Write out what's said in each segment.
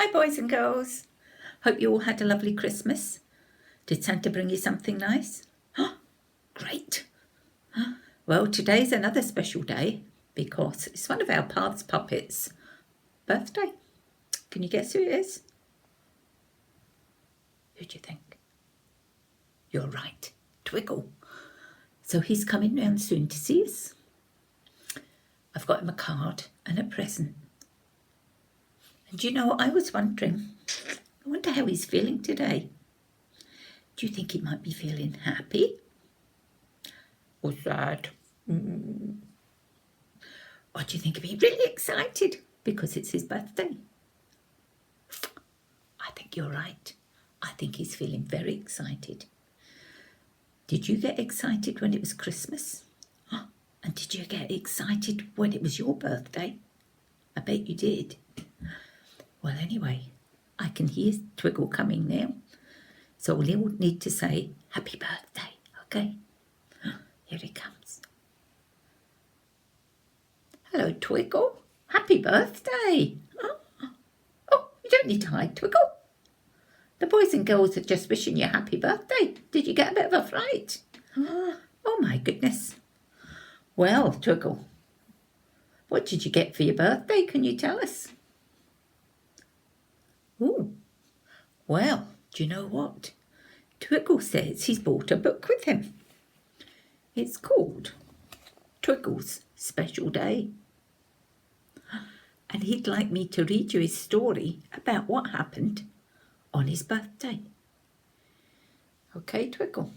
Hi, boys and girls. Hope you all had a lovely Christmas. Did Santa bring you something nice? Great. Well, today's another special day because it's one of our Path's puppets' birthday. Can you guess who it is? Who do you think? You're right, Twiggle. So he's coming round soon to see us. I've got him a card and a present. And you know, I was wondering, I wonder how he's feeling today. Do you think he might be feeling happy or sad? Or do you think he'd be really excited because it's his birthday? I think you're right. I think he's feeling very excited. Did you get excited when it was Christmas? And did you get excited when it was your birthday? I bet you did. Well, anyway, I can hear Twiggle coming now. So we'll need to say happy birthday, okay? Here he comes. Hello, Twiggle. Happy birthday. Oh, you don't need to hide, Twiggle. The boys and girls are just wishing you a happy birthday. Did you get a bit of a fright? Oh, my goodness. Well, Twiggle, what did you get for your birthday? Can you tell us? Oh, well, do you know what? Twiggle says he's brought a book with him. It's called Twiggle's Special Day. And he'd like me to read you his story about what happened on his birthday. Okay, Twiggle.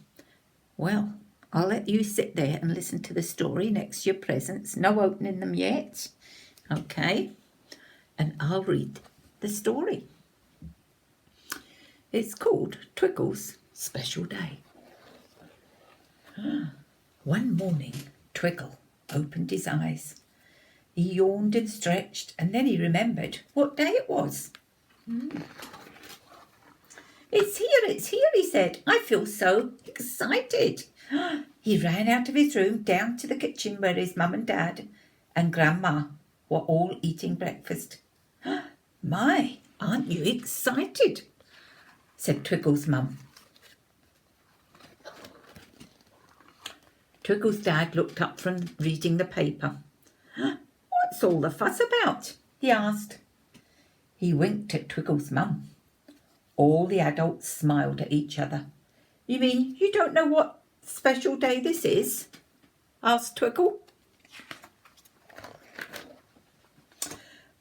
Well, I'll let you sit there and listen to the story next to your presents. No opening them yet. Okay. And I'll read the story. It's called Twiggle's Special Day. One morning, Twiggle opened his eyes. He yawned and stretched, and then he remembered what day it was. It's here, he said. I feel so excited. He ran out of his room down to the kitchen where his mum and dad and grandma were all eating breakfast. My, aren't you excited? Said Twiggle's mum. Twiggle's dad looked up from reading the paper. What's all the fuss about? He asked. He winked at Twiggle's mum. All the adults smiled at each other. You mean you don't know what special day this is? Asked Twiggle.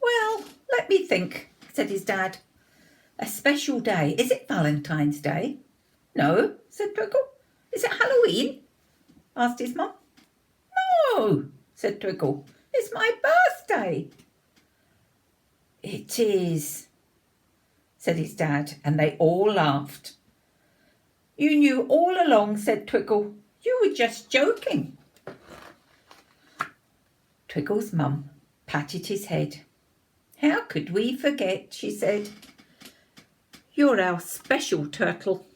Well, let me think, said his dad. A special day. Is it Valentine's Day? No, said Twiggle. Is it Halloween? Asked his mum. No, said Twiggle. It's my birthday. It is, said his dad, and they all laughed. You knew all along, said Twiggle. You were just joking. Twiggle's mum patted his head. How could we forget, she said. You're our special turtle.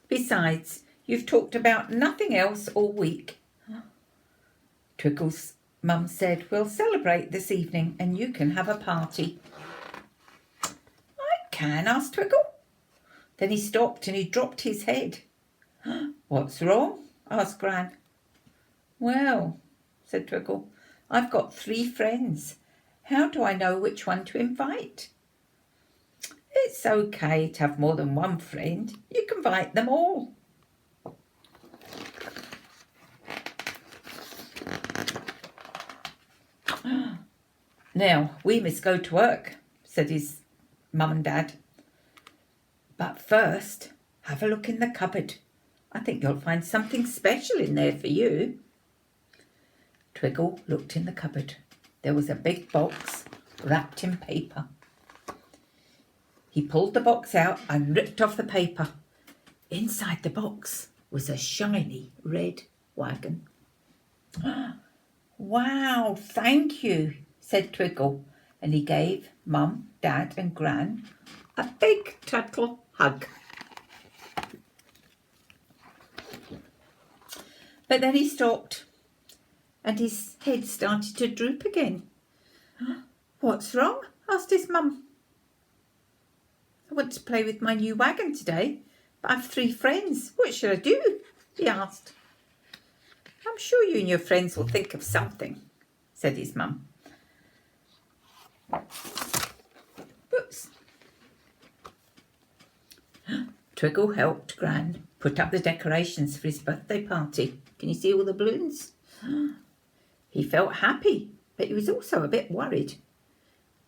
Besides, you've talked about nothing else all week. Twiggle's mum said, we'll celebrate this evening and you can have a party. I can, asked Twiggle. Then he stopped and he dropped his head. What's wrong? Asked Gran. Well, said Twiggle, I've got 3 friends. How do I know which one to invite? It's okay to have more than one friend. You can invite them all. Now, we must go to work, said his mum and dad. But first, have a look in the cupboard. I think you'll find something special in there for you. Twiggle looked in the cupboard. There was a big box wrapped in paper. He pulled the box out and ripped off the paper. Inside the box was a shiny red wagon. Wow, thank you, said Twiggle, and he gave Mum, Dad and Gran a big turtle hug. But then he stopped and his head started to droop again. What's wrong? Asked his mum. want to play with my new wagon today, but I've 3 friends. What should I do?" he asked. "I'm sure you and your friends will think of something," said his mum. Whoops. Twiggle helped Gran put up the decorations for his birthday party. Can you see all the balloons? He felt happy, but he was also a bit worried.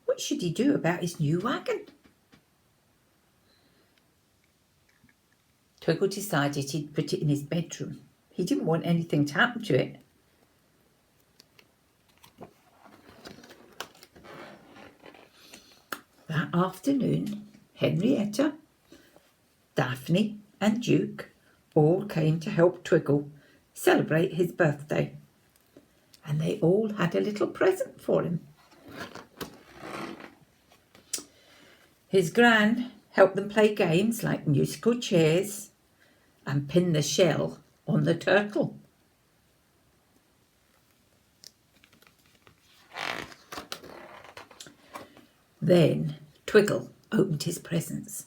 What should he do about his new wagon? Twiggle decided he'd put it in his bedroom. He didn't want anything to happen to it. That afternoon, Henrietta, Daphne and Duke all came to help Twiggle celebrate his birthday, and they all had a little present for him. His Gran helped them play games like musical chairs and pin the shell on the turtle. Then Twiggle opened his presents,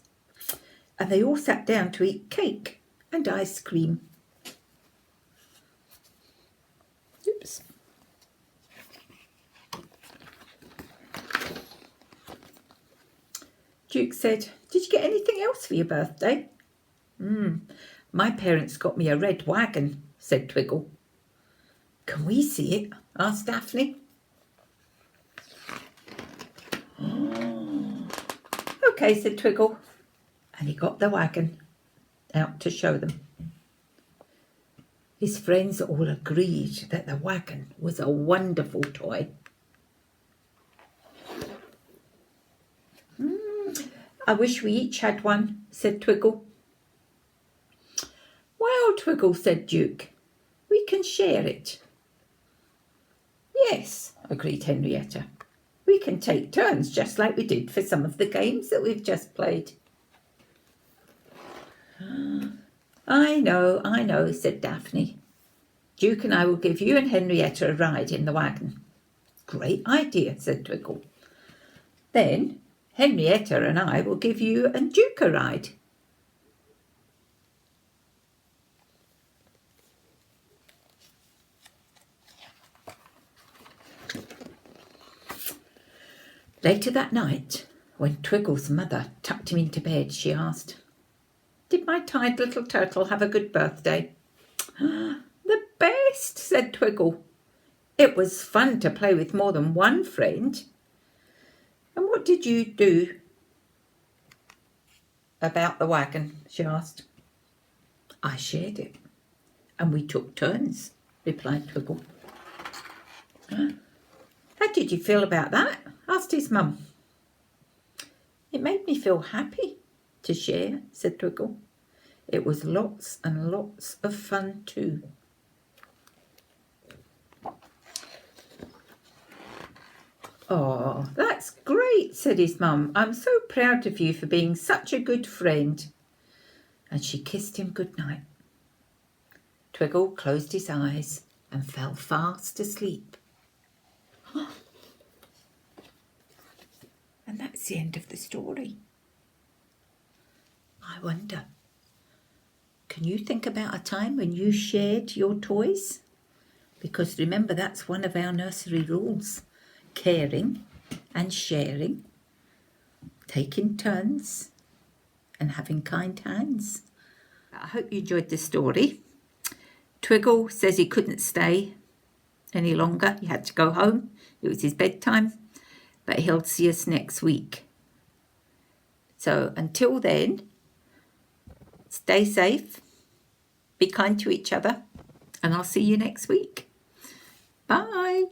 and they all sat down to eat cake and ice cream. Oops. Duke said, "Did you get anything else for your birthday?" My parents got me a red wagon," said Twiggle. "Can we see it?" asked Daphne. "Okay," said Twiggle, and he got the wagon out to show them. His friends all agreed that the wagon was a wonderful toy. "I wish we each had one," said Twiggle. "Well, Twiggle," said Duke, "we can share it." "Yes," agreed Henrietta. "We can take turns just like we did for some of the games that we've just played." I know," said Daphne. "Duke and I will give you and Henrietta a ride in the wagon." "Great idea," said Twiggle. "Then Henrietta and I will give you and Duke a ride." Later that night, when Twiggle's mother tucked him into bed, she asked, "Did my tired little turtle have a good birthday?" "The best," said Twiggle. "It was fun to play with more than one friend." "And what did you do about the wagon?" she asked. "I shared it, and we took turns," replied Twiggle. "How did you feel about that?" asked his mum. "It made me feel happy to share," said Twiggle. "It was lots and lots of fun too." "Oh, that's great," said his mum. "I'm so proud of you for being such a good friend." And she kissed him good night. Twiggle closed his eyes and fell fast asleep. And that's the end of the story. I wonder, can you think about a time when you shared your toys? Because remember, that's one of our nursery rules. Caring and sharing, taking turns and having kind hands. I hope you enjoyed the story. Twiggle says he couldn't stay any longer. He had to go home. It was his bedtime. But he'll see us next week. So until then, stay safe, be kind to each other, and I'll see you next week. Bye.